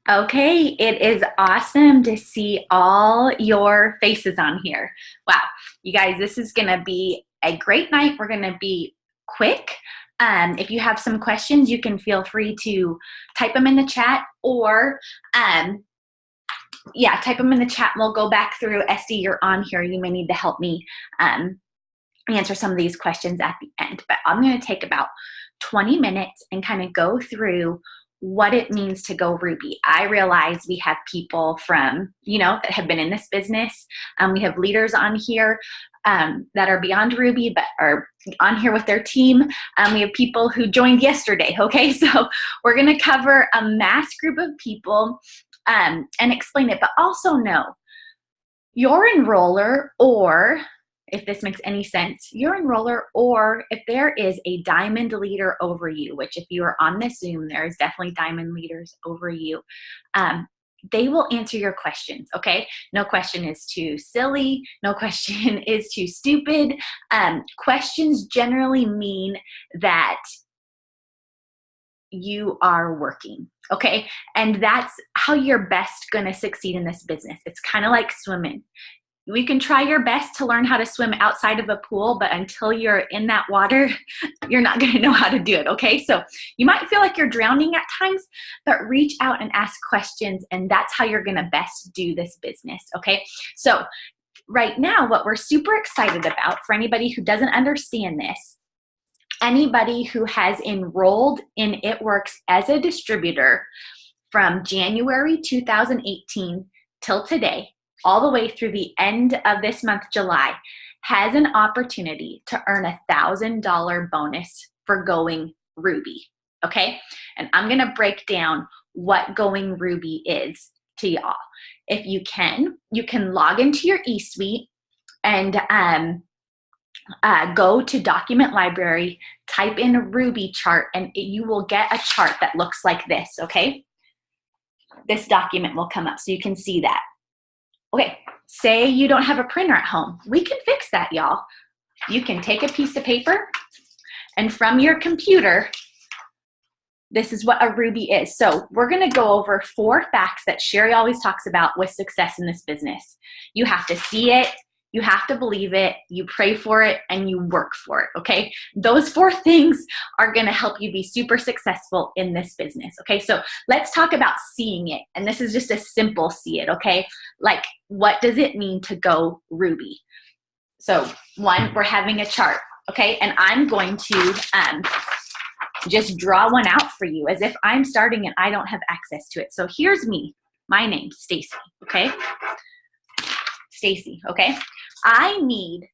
Okay, it is awesome to see all your faces on here. Wow, you guys, this is going to be a great night. We're going to be quick. If you have some questions, you can feel free to type them in the chat or, yeah, type them in the chat and we'll go back through. Esty, you're on here. You may need to help me answer some of these questions at the end, but I'm going to take about 20 minutes and kind of go through what it means to go Ruby. I realize we have people from, that have been in this business. We have leaders on here that are beyond Ruby, but are on here with their team. We have people who joined yesterday, okay? So we're going to cover a mass group of people and explain it, but also know your enroller, or if this makes any sense, your enroller, or if there is a diamond leader over you, which if you are on this Zoom, there's definitely diamond leaders over you. They will answer your questions, okay? No question is too silly. No question is too stupid. Questions generally mean that you are working, okay? And that's how you're best gonna succeed in this business. It's kind of like swimming. We can try your best to learn how to swim outside of a pool, but until you're in that water, you're not going to know how to do it, okay? So you might feel like you're drowning at times, but reach out and ask questions, and that's how you're going to best do this business, okay? So right now, what we're super excited about, for anybody who doesn't understand this, anybody who has enrolled in It Works as a distributor from January 2018 till today, all the way through the end of this month, July, has an opportunity to earn $1,000 bonus for going Ruby, okay? And I'm gonna break down what going Ruby is to y'all. If you can log into your eSuite and go to Document Library, type in Ruby chart, and you will get a chart that looks like this, okay? This document will come up so you can see that. Okay, say you don't have a printer at home. We can fix that, y'all. You can take a piece of paper, and from your computer, this is what a Ruby is. So we're gonna go over 4 facts that Sherry always talks about with success in this business. You have to see it, you have to believe it, you pray for it, and you work for it, okay? Those 4 things are gonna help you be super successful in this business, okay? So let's talk about seeing it, and this is just a simple see it, okay? Like, what does it mean to go Ruby? So 1, we're having a chart, okay? And I'm going to just draw one out for you as if I'm starting and I don't have access to it. So here's me, my name's Stacy, okay? Stacy, okay? I need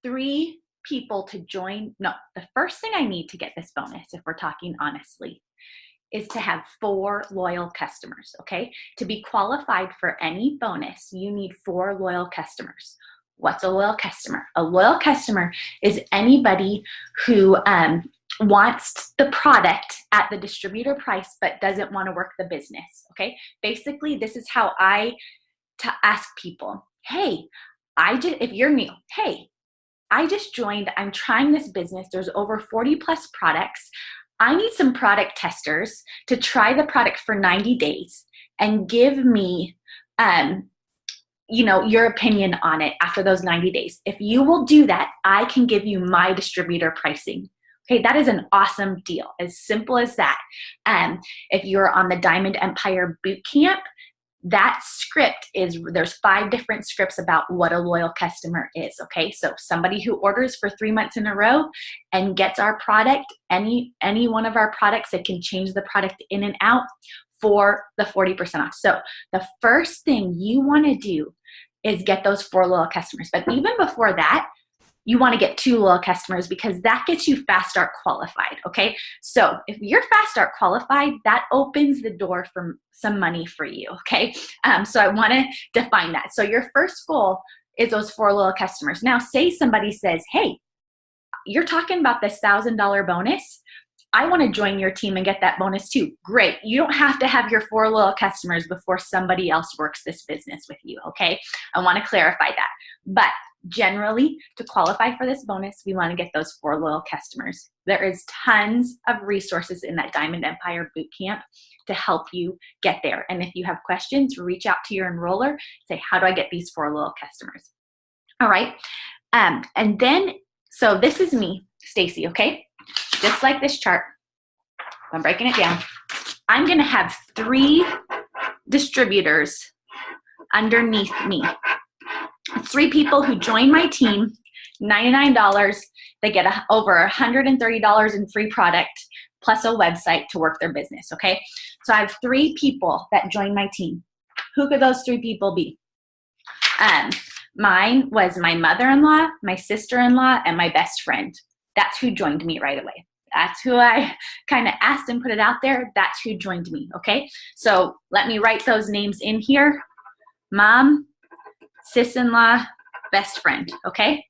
3 people to join. No, the first thing I need to get this bonus, if we're talking honestly, is to have 4 loyal customers, okay? To be qualified for any bonus, you need 4 loyal customers. What's a loyal customer? A loyal customer is anybody who wants the product at the distributor price but doesn't want to work the business, okay? Basically, this is how I ask people, hey, if you're new, hey, I just joined, I'm trying this business, there's over 40 plus products. I need some product testers to try the product for 90 days and give me, your opinion on it after those 90 days. If you will do that, I can give you my distributor pricing. Okay, that is an awesome deal, as simple as that. If you're on the Diamond Empire Bootcamp, that script is, there's 5 different scripts about what a loyal customer is, okay? So somebody who orders for 3 months in a row and gets our product, any one of our products, that can change the product in and out for the 40% off. So the first thing you wanna do is get those 4 loyal customers. But even before that, you want to get 2 loyal customers because that gets you Fast Start qualified, okay? So if you're Fast Start qualified, that opens the door for some money for you, okay? So I want to define that. So your first goal is those 4 loyal customers. Now, say somebody says, hey, you're talking about this $1,000 bonus. I want to join your team and get that bonus too. Great. You don't have to have your 4 loyal customers before somebody else works this business with you, okay? I want to clarify that. But generally, to qualify for this bonus, we want to get those 4 loyal customers. There is tons of resources in that Diamond Empire Bootcamp to help you get there. And if you have questions, reach out to your enroller, say, how do I get these 4 loyal customers? All right. And then, so this is me, Stacy, okay? Just like this chart, I'm breaking it down. I'm going to have 3 distributors underneath me. 3 people who join my team, $99. They get over $130 in free product plus a website to work their business, okay? So I have 3 people that join my team. Who could those 3 people be? Mine was my mother-in-law, my sister-in-law, and my best friend. That's who joined me right away. That's who I kind of asked and put it out there. That's who joined me, okay? So let me write those names in here. Mom, sis-in-law, best friend, okay?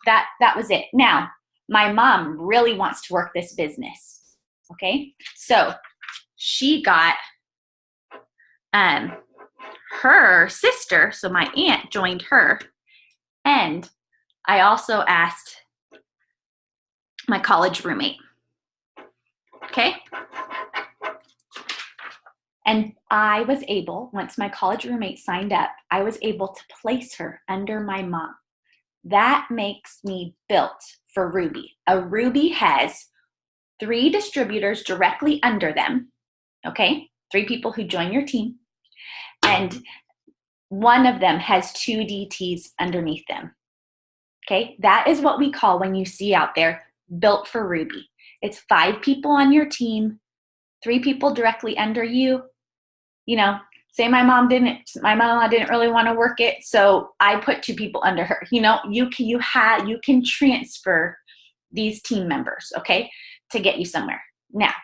That was it. Now, my mom really wants to work this business, okay? So she got her sister, so my aunt joined her, and I also asked my college roommate, okay? And I was able, once my college roommate signed up, I was able to place her under my mom. That makes me built for Ruby. A Ruby has 3 distributors directly under them, okay? 3 people who join your team. And one of them has 2 DTs underneath them, okay? That is what we call, when you see out there, built for Ruby. It's 5 people on your team, 3 people directly under you. You know, say my mom didn't really want to work it, so I put 2 people under her. You know, you can transfer these team members, okay, to get you somewhere. Now,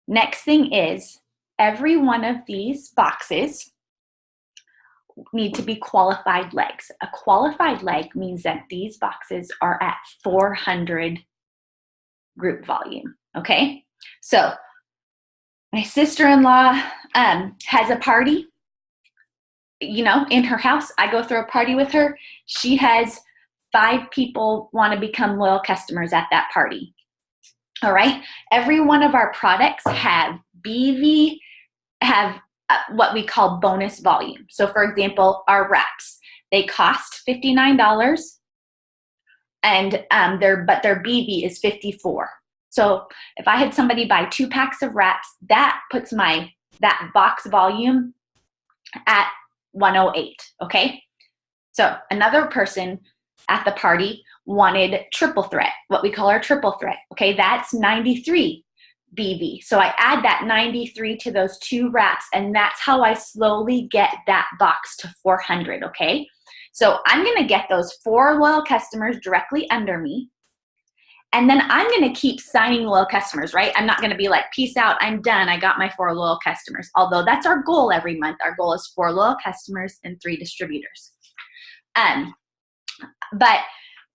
next thing is, every one of these boxes need to be qualified legs. A qualified leg means that these boxes are at 400 group volume, okay? So my sister-in-law has a party, you know, in her house. I go through a party with her. She has 5 people want to become loyal customers at that party. All right? Every one of our products have BV, have what we call bonus volume. So for example, our wraps, they cost $59 and their BV is $54. So if I had somebody buy 2 packs of wraps, that puts that box volume at 108, okay? So another person at the party wanted triple threat, what we call our triple threat, okay? That's 93 BV. So I add that 93 to those 2 wraps, and that's how I slowly get that box to 400, okay? So I'm gonna get those 4 loyal customers directly under me, and then I'm gonna keep signing loyal customers, right? I'm not gonna be like, peace out, I'm done, I got my 4 loyal customers. Although that's our goal every month. Our goal is 4 loyal customers and 3 distributors. But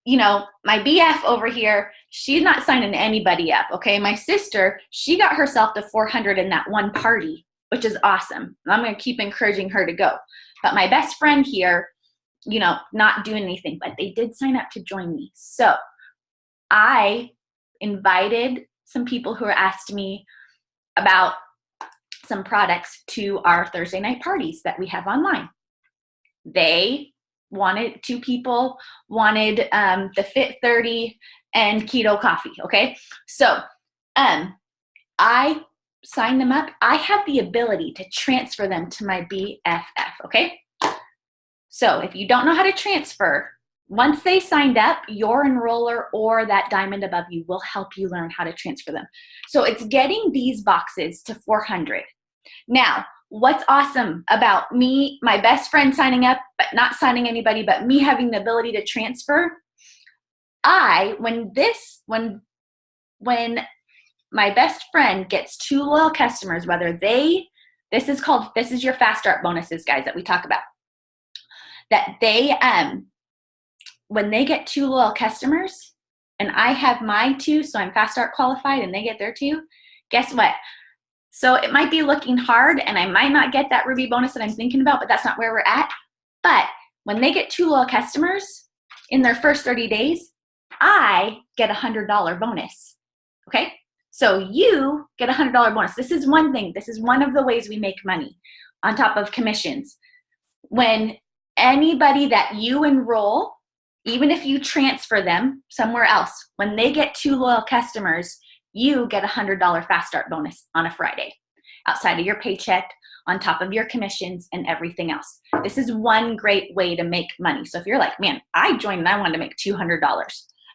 you know, my BF over here, she's not signing anybody up, okay? My sister, she got herself to 400 in that one party, which is awesome. I'm gonna keep encouraging her to go. But my best friend here, you know, not doing anything, but they did sign up to join me. So I invited some people who asked me about some products to our Thursday night parties that we have online. They wanted, 2 people wanted the Fit 30 and keto coffee, okay? So I signed them up. I have the ability to transfer them to my BFF, okay? So if you don't know how to transfer, once they signed up, your enroller or that diamond above you will help you learn how to transfer them. So it's getting these boxes to 400. Now, what's awesome about me, my best friend signing up, but not signing anybody, but me having the ability to transfer, when my best friend gets 2 loyal customers, this is your fast start bonuses, guys, that we talk about, that they, when they get 2 loyal customers, and I have my 2, so I'm fast start qualified, and they get their 2, guess what? So it might be looking hard, and I might not get that Ruby bonus that I'm thinking about, but that's not where we're at. But when they get 2 loyal customers in their first 30 days, I get $100 bonus. Okay? So you get $100 bonus. This is one thing. This is one of the ways we make money on top of commissions. When anybody that you enroll, even if you transfer them somewhere else, when they get 2 loyal customers, you get a $100 fast start bonus on a Friday, outside of your paycheck, on top of your commissions and everything else. This is one great way to make money. So if you're like, man, I joined and I wanted to make $200.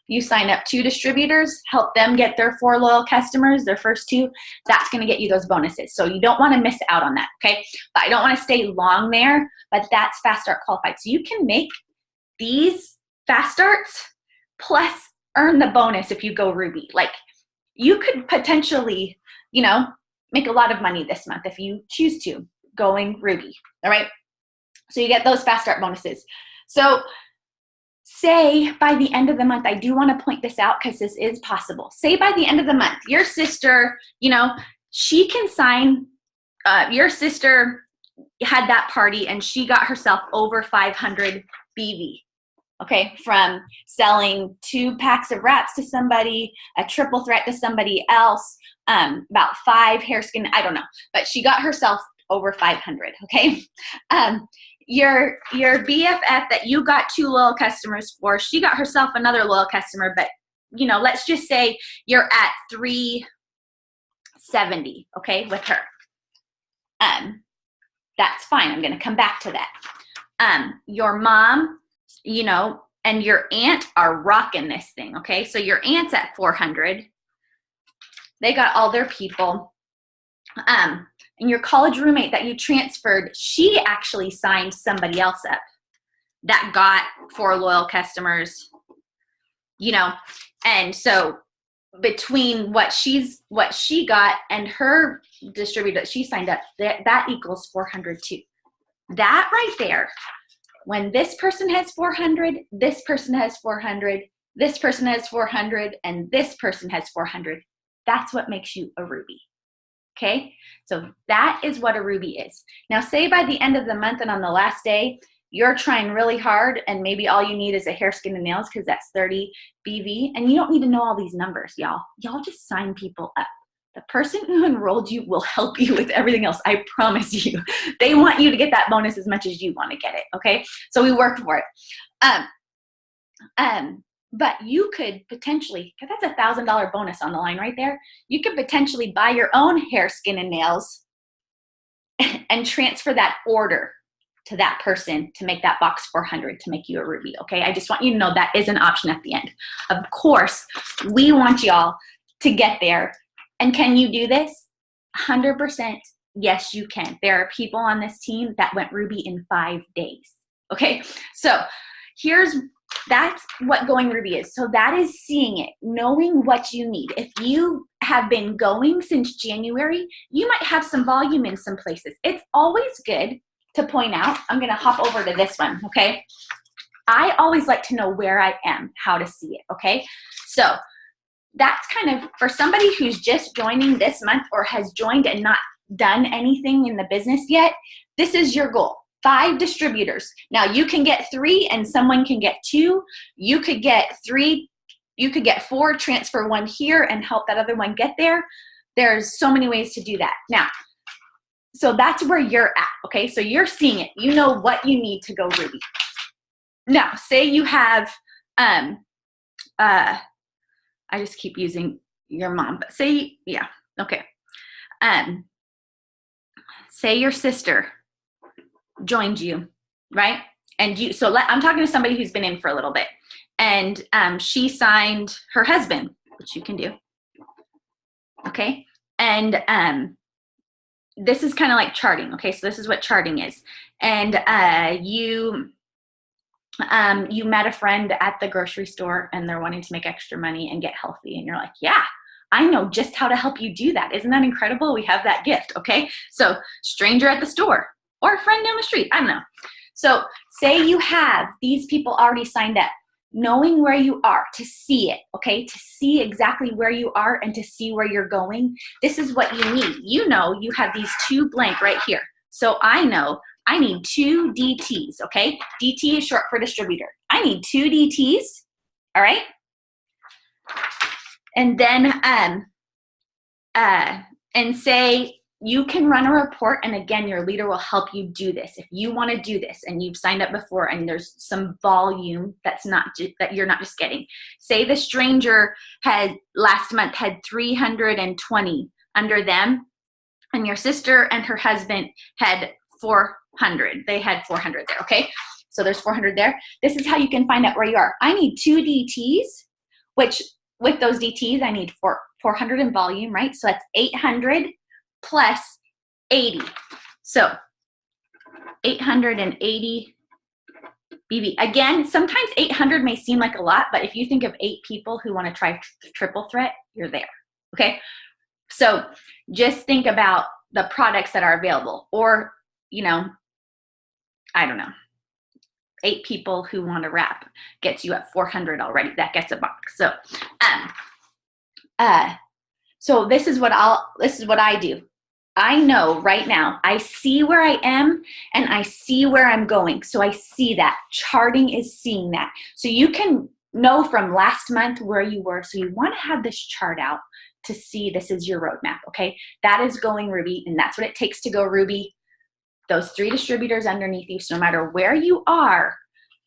You sign up 2 distributors, help them get their 4 loyal customers, their first 2, that's gonna get you those bonuses. So you don't wanna miss out on that, okay? But I don't wanna stay long there, but that's Fast Start qualified. So you can make these fast starts plus earn the bonus if you go Ruby. Like, you could potentially, make a lot of money this month if you choose to going Ruby, all right? So you get those fast start bonuses. So say by the end of the month, I do want to point this out because this is possible. Say by the end of the month, your sister, she can sign, your sister had that party and she got herself over 500 BV. Okay, from selling 2 packs of wraps to somebody, a triple threat to somebody else, about 5 hair skin, I don't know, but she got herself over 500, okay? Your BFF that you got 2 loyal customers for, she got herself another loyal customer, but let's just say you're at 370, okay, with her. That's fine, I'm gonna come back to that. Your mom, and your aunt are rocking this thing, okay? So your aunt's at 400. They got all their people. And your college roommate that you transferred, she actually signed somebody else up that got 4 loyal customers, and so between what she got and her distributor that she signed up, that equals 400 too. That right there, when this person has 400, this person has 400, this person has 400, and this person has 400, that's what makes you a Ruby, okay? So that is what a Ruby is. Now say by the end of the month and on the last day, you're trying really hard and maybe all you need is a hair, skin, and nails because that's 30 BV, and you don't need to know all these numbers, y'all. Y'all just sign people up. The person who enrolled you will help you with everything else, I promise you. They want you to get that bonus as much as you want to get it, okay? So we work for it. But you could potentially, because that's $1,000 bonus on the line right there, you could potentially buy your own hair, skin, and nails and transfer that order to that person to make that box 400 to make you a Ruby, okay? I just want you to know that is an option at the end. Of course, we want y'all to get there. And can you do this? 100%, yes, you can. There are people on this team that went Ruby in 5 days, okay? So that's what going Ruby is. So that is seeing it, knowing what you need. If you have been going since January, you might have some volume in some places. It's always good to point out, I'm gonna hop over to this one, okay? I always like to know where I am, how to see it, okay? So that's kind of, for somebody who's just joining this month or has joined and not done anything in the business yet, this is your goal. 5 distributors. Now you can get 3 and someone can get 2. You could get 3, you could get 4, transfer 1 here and help that other one get there. There's so many ways to do that. Now, so that's where you're at, okay? So you're seeing it. You know what you need to go Ruby. Now, say you have, I just keep using your mom, but say, yeah, okay. Say your sister joined you, right? And you, so I'm talking to somebody who's been in for a little bit, and she signed her husband, which you can do, okay? And this is kind of like charting, okay? So this is what charting is. And you met a friend at the grocery store and they're wanting to make extra money and get healthy, and you're like, yeah, I know just how to help you do that. Isn't that incredible? We have that gift, okay? So stranger at the store or a friend down the street, I don't know. So say you have these people already signed up, knowing where you are to see it, okay? To see exactly where you are and to see where you're going. This is what you need. You know you have these 2 blank right here. So I know I need 2 DTs, okay? DT is short for distributor. I need 2 DTs, all right? And then, and say you can run a report, and again, your leader will help you do this. If you want to do this and you've signed up before and there's some volume that's not that you're not just getting. Say the stranger had last month had 320 under them, and your sister and her husband had 400. They had 400 there, okay? So there's 400 there. This is how you can find out where you are. I need 2 DTs, which with those DTs, I need 400 in volume, right? So that's 800 plus 80. So 880 BB. Again, sometimes 800 may seem like a lot, but if you think of 8 people who want to try triple threat, you're there, okay? So just think about the products that are available, or, you know, I don't know, 8 people who want to wrap gets you at 400 already. That gets a box. So, so this is what I do. I know right now, I see where I am and I see where I'm going. So I see that. Charting is seeing that. So you can know from last month where you were. So you want to have this chart out to see this is your roadmap, okay? That is going Ruby, and that's what it takes to go Ruby. Those 3 distributors underneath you. So no matter where you are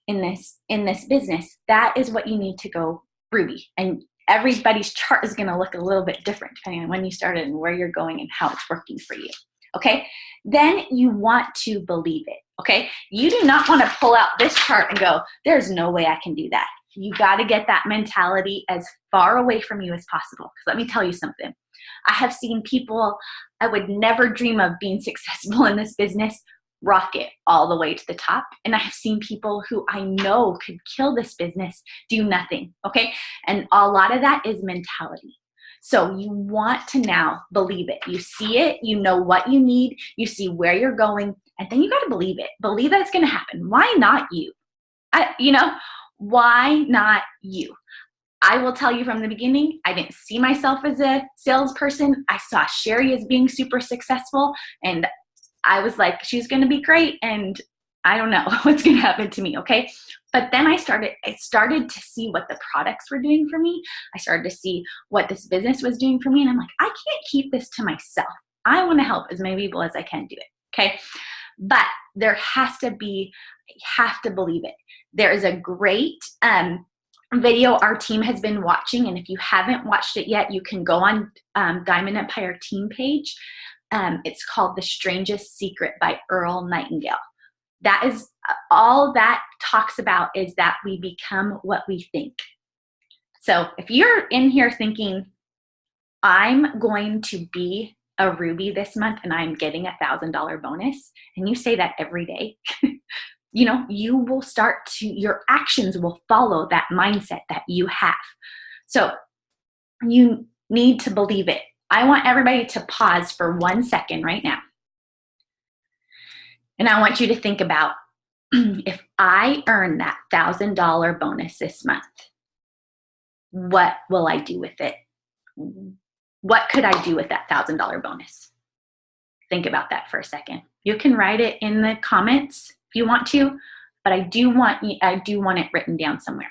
in this business, that is what you need to go Ruby. And everybody's chart is going to look a little bit different depending on when you started and where you're going and how it's working for you. Okay? Then you want to believe it. Okay? You do not want to pull out this chart and go, there's no way I can do that. You got to get that mentality as far away from you as possible. Because let me tell you something. I have seen people I would never dream of being successful in this business rocket all the way to the top. And I have seen people who I know could kill this business do nothing, okay? And a lot of that is mentality. So you want to now believe it. You see it, you know what you need, you see where you're going, and then you got to believe it. Believe that it's going to happen. Why not you? Why not you? I will tell you from the beginning, I didn't see myself as a salesperson. I saw Sherry as being super successful, and I was like, she's going to be great, and I don't know what's going to happen to me, okay? But then I started to see what the products were doing for me. I started to see what this business was doing for me, and I'm like, I can't keep this to myself. I want to help as many people as I can do it, okay? But there has to be, you have to believe it. There is a great video our team has been watching, and if you haven't watched it yet, you can go on Diamond Empire team page. It's called The Strangest Secret by Earl Nightingale. That is all that talks about, is that we become what we think. So if you're in here thinking, I'm going to be a Ruby this month and I'm getting $1,000 bonus, and you say that every day, you will start to, your actions will follow that mindset that you have. So you need to believe it. I want everybody to pause for 1 second right now. And I want you to think about, if I earn that $1,000 bonus this month, what will I do with it? What could I do with that $1,000 bonus? Think about that for a second. You can write it in the comments if you want to, but I do want it written down somewhere.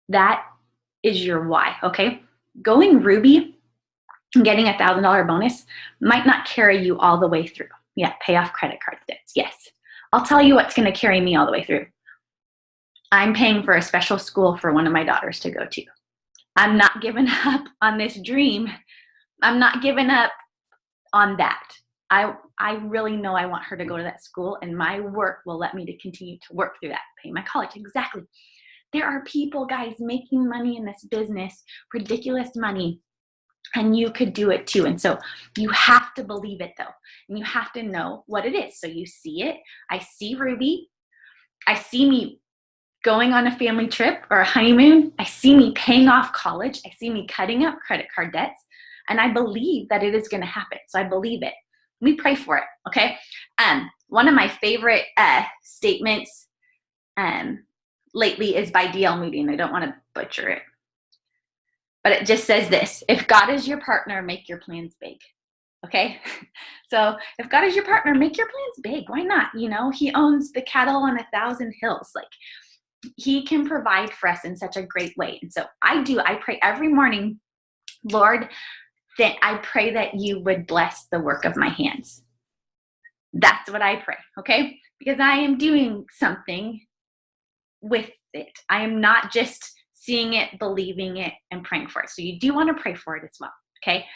That is your why, okay? Going Ruby and getting $1,000 bonus might not carry you all the way through. Yeah, pay off credit card debts, yes. I'll tell you what's gonna carry me all the way through. I'm paying for a special school for one of my daughters to go to. I'm not giving up on this dream. I'm not giving up on that. I really know I want her to go to that school, and my work will let me to continue to work through that, pay my college. Exactly. There are people, guys, making money in this business, ridiculous money, and you could do it too. And so you have to believe it, though, and you have to know what it is. So you see it. I see Ruby. I see me going on a family trip or a honeymoon. I see me paying off college. I see me cutting up credit card debts, and I believe that it is going to happen. So I believe it. We pray for it, okay? One of my favorite statements lately is by D.L. Moody, and I don't want to butcher it. But it just says this: if God is your partner, make your plans big. Okay. So if God is your partner, make your plans big. Why not? He owns the cattle on 1,000 hills. Like, he can provide for us in such a great way. And so I pray every morning, Lord, that I pray that you would bless the work of my hands. That's what I pray. Okay. Because I am doing something with it. I am not just seeing it, believing it, and praying for it. So you do want to pray for it as well. Okay.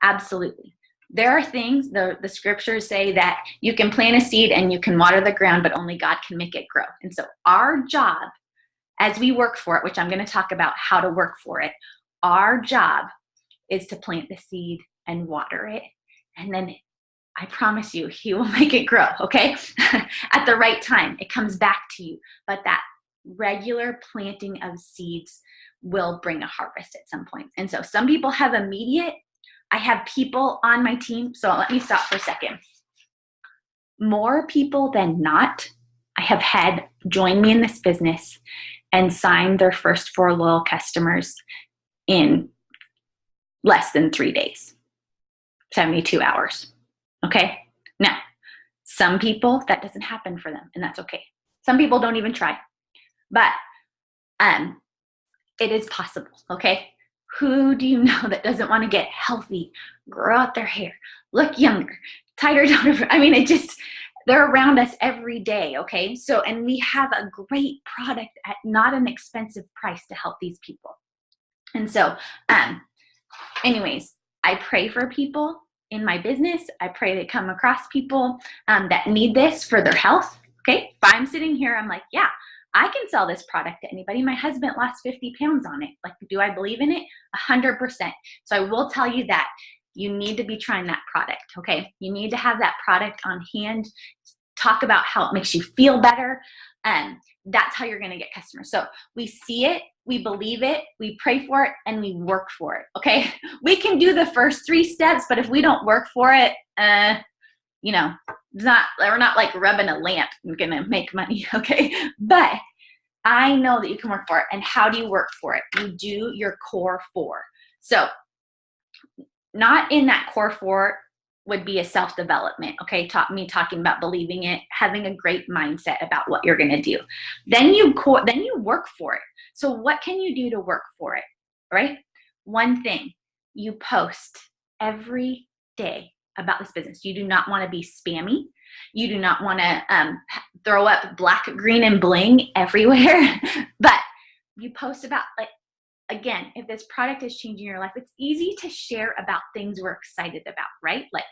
Absolutely. There are things, the scriptures say that you can plant a seed and you can water the ground, but only God can make it grow. And so our job as we work for it, which I'm going to talk about how to work for it, our job is to plant the seed and water it. And then I promise you, he will make it grow, okay? At the right time, it comes back to you. But that regular planting of seeds will bring a harvest at some point. And so some people have immediate. I have people on my team. So let me stop for a second. More people than not, I have had join me in this business and sign their first 4 loyal customers in less than 3 days, 72 hours. Okay. Now, some people that doesn't happen for them, and that's okay. Some people don't even try, but it is possible. Okay. Who do you know that doesn't want to get healthy, grow out their hair, look younger, tighter down? I mean, they're around us every day. Okay. So, and we have a great product at not an expensive price to help these people. And so, anyways, I pray for people in my business. I pray they come across people that need this for their health. Okay. If I'm sitting here, I'm like, yeah, I can sell this product to anybody. My husband lost 50 pounds on it. Like, do I believe in it? 100%. So I will tell you that you need to be trying that product. Okay. You need to have that product on hand. Talk about how it makes you feel better. And that's how you're going to get customers. So we see it, we believe it, we pray for it, and we work for it. Okay. We can do the first 3 steps, but if we don't work for it, we're not like rubbing a lamp and going to make money. Okay. But I know that you can work for it. And how do you work for it? You do your core 4. So not in that core 4 would be a self-development. Okay. Talking about believing it, having a great mindset about what you're going to do. Then you work for it. So what can you do to work for it? Right? One thing, you post every day about this business. You do not want to be spammy. You do not want to throw up black, green, and bling everywhere. But you post about, like, again, if this product is changing your life, it's easy to share about things we're excited about, right? Like,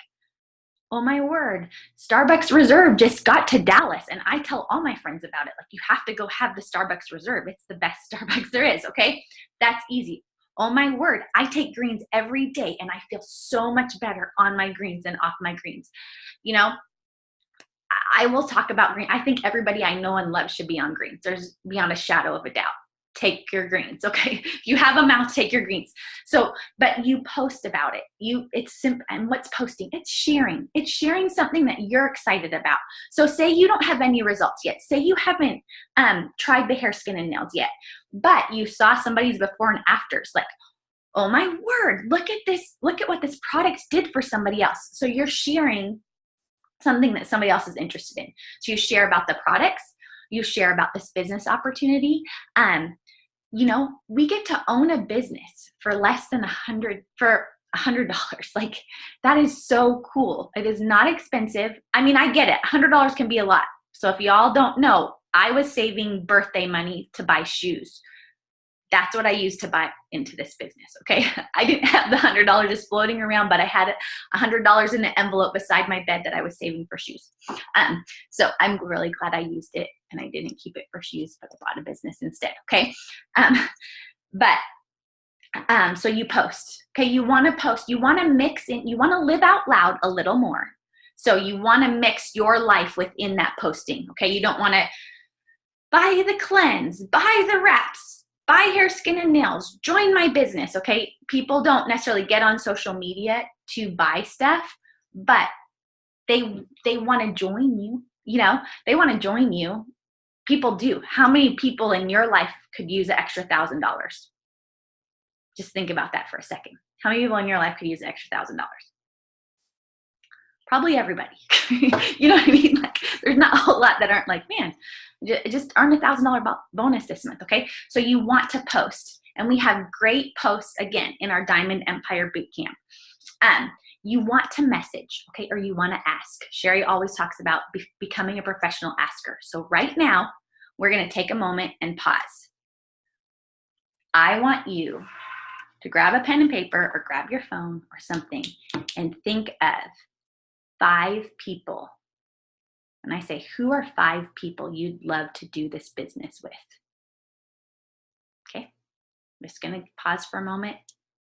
oh my word, Starbucks Reserve just got to Dallas. And I tell all my friends about it. Like, you have to go have the Starbucks Reserve. It's the best Starbucks there is. Okay. That's easy. Oh my word, I take greens every day and I feel so much better on my greens and off my greens. I will talk about green. I think everybody I know and love should be on greens. There's beyond a shadow of a doubt. Take your greens. Okay. If you have a mouth, take your greens. So, but you post about it. It's simple. And what's posting? It's sharing. It's sharing something that you're excited about. So say you don't have any results yet. Say you haven't tried the hair, skin, and nails yet, but you saw somebody's before and afters. Like, oh my word, look at this. Look at what this product did for somebody else. So you're sharing something that somebody else is interested in. So you share about the products. You share about this business opportunity. We get to own a business for less than $100. Like, that is so cool. It is not expensive. I mean, I get it. $100 can be a lot. So if y'all don't know, I was saving birthday money to buy shoes. That's what I used to buy into this business. Okay. I didn't have the $100 just floating around, but I had $100 in an envelope beside my bed that I was saving for shoes. So I'm really glad I used it and I didn't keep it for shoes, but I bought a business instead. Okay. So you post. Okay. You want to post, you want to mix in, you want to live out loud a little more. So you want to mix your life within that posting. Okay. You don't want to buy the cleanse, buy the wraps, buy hair, skin, and nails, join my business. Okay. People don't necessarily get on social media to buy stuff, but they want to join you. They want to join you. People do. How many people in your life could use an extra $1,000? Just think about that for a second. How many people in your life could use an extra $1,000? Probably everybody. You know what I mean? Like, there's not a whole lot that aren't like, man, just earned $1,000 bonus this month, okay? So you want to post. And we have great posts, again, in our Diamond Empire Bootcamp. You want to message, okay, or you want to ask. Sherry always talks about becoming a professional asker. So right now, we're going to take a moment and pause. I want you to grab a pen and paper or grab your phone or something and think of 5 people. And I say, who are 5 people you'd love to do this business with? Okay, I'm just going to pause for a moment,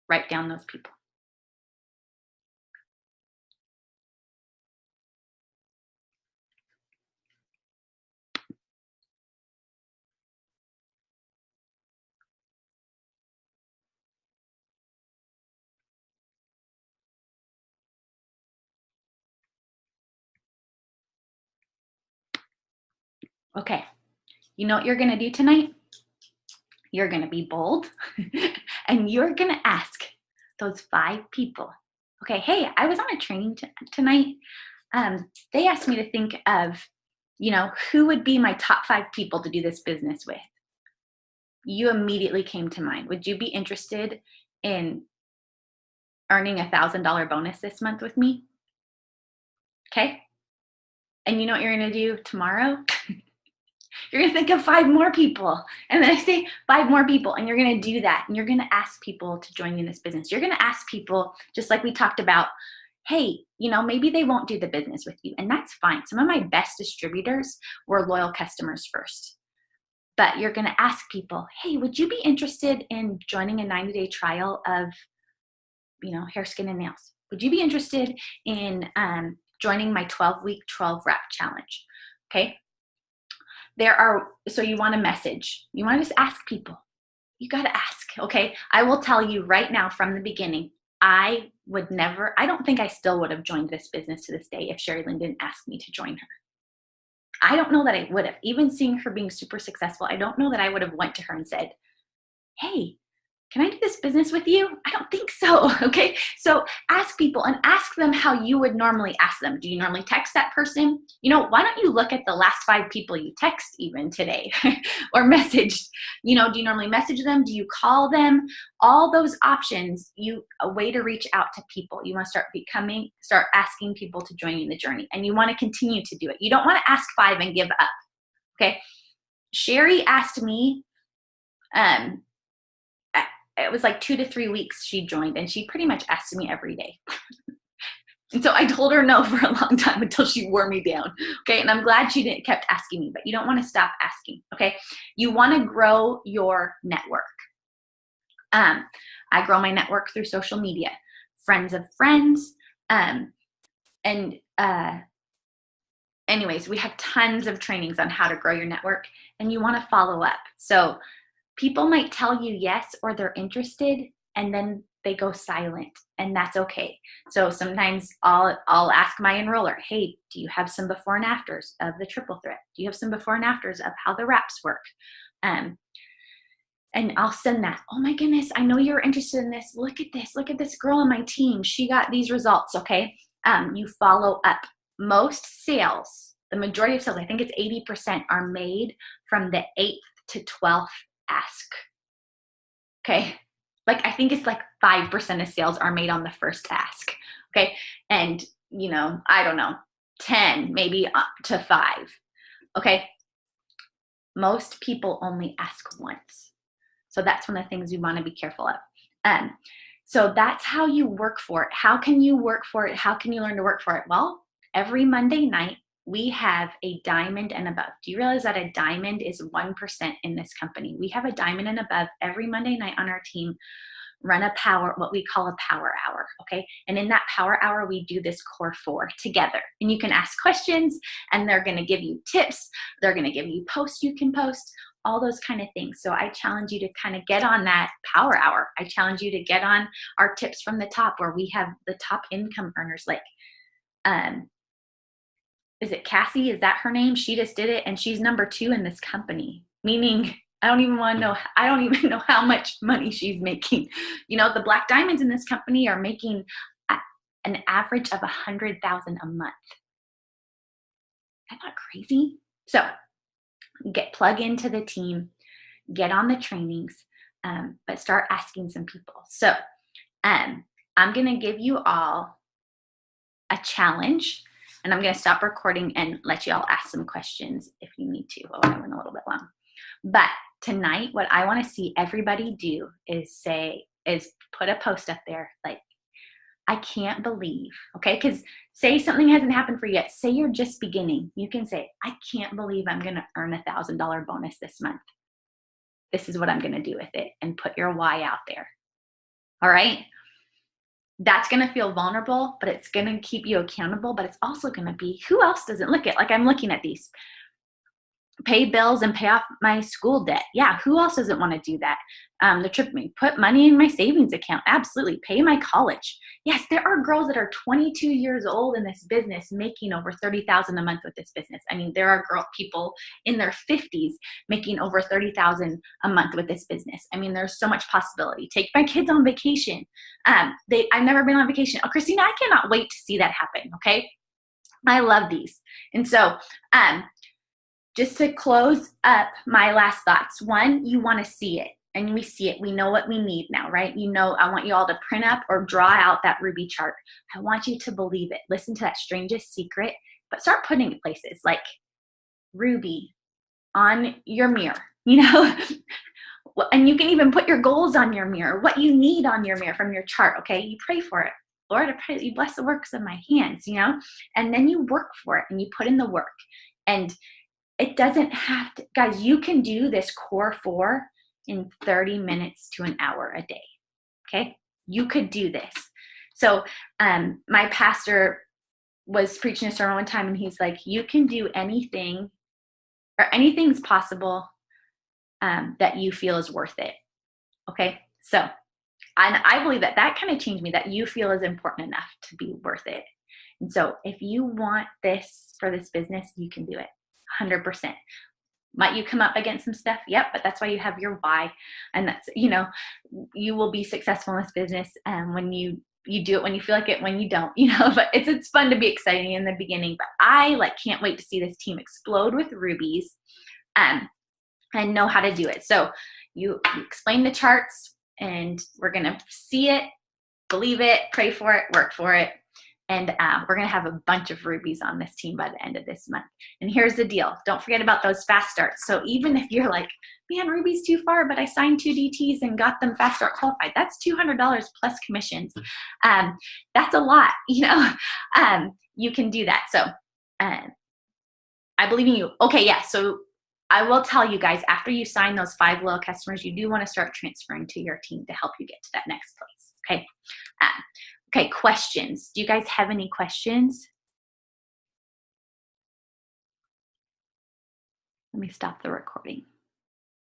write down those people. Okay, you know what you're going to do tonight? You're going to be bold and you're going to ask those 5 people, okay, hey, I was on a training tonight. They asked me to think of, you know, who would be my top 5 people to do this business with? You immediately came to mind. Would you be interested in earning $1,000 bonus this month with me? Okay. And you know what you're going to do tomorrow? You're going to think of 5 more people. And then I say 5 more people, and you're going to do that. And you're going to ask people to join you in this business. You're going to ask people, just like we talked about, hey, you know, maybe they won't do the business with you. And that's fine. Some of my best distributors were loyal customers first. But you're going to ask people, hey, would you be interested in joining a 90-day trial of, you know, hair, skin, and nails? Would you be interested in joining my 12-week 12-rep challenge? Okay. So you want to message. You want to just ask people. You got to ask, okay? I will tell you right now from the beginning, I don't think I still would have joined this business to this day if Sherry Lynn didn't ask me to join her. I don't know that I would have. Even seeing her being super successful, I don't know that I would have went to her and said, hey, can I do this business with you? I don't think so, okay? So ask people and ask them how you would normally ask them. Do you normally text that person? You know, why don't you look at the last 5 people you text even today or messaged? You know, do you normally message them? Do you call them? All those options, a way to reach out to people. You want to start asking people to join you in the journey, and you want to continue to do it. You don't want to ask 5 and give up, okay? Sherry asked me, it was like 2 to 3 weeks she joined, and she pretty much asked me every day. And so I told her no for a long time until she wore me down. Okay. And I'm glad she kept asking me, but you don't want to stop asking. Okay. You want to grow your network. I grow my network through social media, friends of friends. Anyways, we have tons of trainings on how to grow your network, and you want to follow up. So people might tell you yes, or they're interested, and then they go silent, and that's okay. So sometimes I'll ask my enroller, hey, do you have some before and afters of the triple threat? Do you have some before and afters of how the wraps work? And I'll send that. Oh my goodness, I know you're interested in this. Look at this girl on my team. She got these results, okay? You follow up. Most sales, the majority of sales, I think it's 80%, are made from the 8th to 12th ask. Okay. Like, I think it's like 5% of sales are made on the first ask. Okay. And, you know, I don't know, 10, maybe up to 5. Okay. Most people only ask once. So that's one of the things we want to be careful of. So that's how you work for it. How can you work for it? How can you learn to work for it? Well, every Monday night, we have a diamond and above. Do you realize that a diamond is 1% in this company? We have a diamond and above every Monday night on our team run what we call a power hour, okay? And in that power hour, we do this core 4 together. And you can ask questions, and they're gonna give you tips. They're gonna give you posts you can post, all those kind of things. So I challenge you to kind of get on that power hour. I challenge you to get on our tips from the top, where we have the top income earners, like, is it Cassie? Is that her name? She just did it, and she's number 2 in this company, meaning I don't even know how much money she's making. You know, the black diamonds in this company are making an average of 100,000 a month. Isn't that crazy? So plug into the team, get on the trainings, but start asking some people. So I'm going to give you all a challenge, and I'm going to stop recording and let you all ask some questions if you need to. Oh, I went a little bit long. But tonight, what I want to see everybody do is put a post up there like, I can't believe, okay? Because say something hasn't happened for you yet. Say you're just beginning. You can say, I can't believe I'm going to earn $1,000 bonus this month. This is what I'm going to do with it, and put your why out there. All right? That's going to feel vulnerable, but it's going to keep you accountable, but it's also going to be, who else doesn't look at, like I'm looking at these, pay bills and pay off my school debt. Yeah, who else doesn't want to do that? The trip, put money in my savings account. Absolutely. Pay my college. Yes, there are girls that are 22 years old in this business making over $30,000 a month with this business. I mean, there are people in their 50s making over $30,000 a month with this business. I mean, there's so much possibility. Take my kids on vacation. I've never been on vacation. Oh, Christina, I cannot wait to see that happen. Okay. I love these. And so, just to close up my last thoughts. One, you want to see it, and we see it. We know what we need now, right? I want you all to print up or draw out that Ruby chart. I want you to believe it. Listen to that strangest secret, but start putting it places like Ruby on your mirror, and you can even put your goals on your mirror, what you need on your mirror from your chart, okay? You pray for it. Lord, I pray that you bless the works of my hands, and then you work for it and you put in the work. And it doesn't have to, guys, you can do this core 4 in 30 minutes to an hour a day, okay? You could do this. So my pastor was preaching a sermon one time, and he's like, you can do anything, or anything's possible that you feel is worth it, okay? So, and I believe that kind of changed me, that you feel is important enough to be worth it. And so if you want this for this business, you can do it. 100%. Might you come up against some stuff? Yep, but that's why you have your why. And that's, you will be successful in this business when you do it, when you feel like it, when you don't, but it's fun to be exciting in the beginning. But I can't wait to see this team explode with rubies and know how to do it. So you explain the charts, and we're going to see it, believe it, pray for it, work for it. And we're going to have a bunch of rubies on this team by the end of this month. And here's the deal. Don't forget about those fast starts. So even if you're like, man, Ruby's too far, but I signed 2 DTs and got them fast start qualified, that's $200 plus commissions. That's a lot, you can do that. So I believe in you. Okay, yeah. So I will tell you guys, after you sign those 5 loyal customers, you do want to start transferring to your team to help you get to that next place. Okay. Okay, questions. Do you guys have any questions? Let me stop the recording.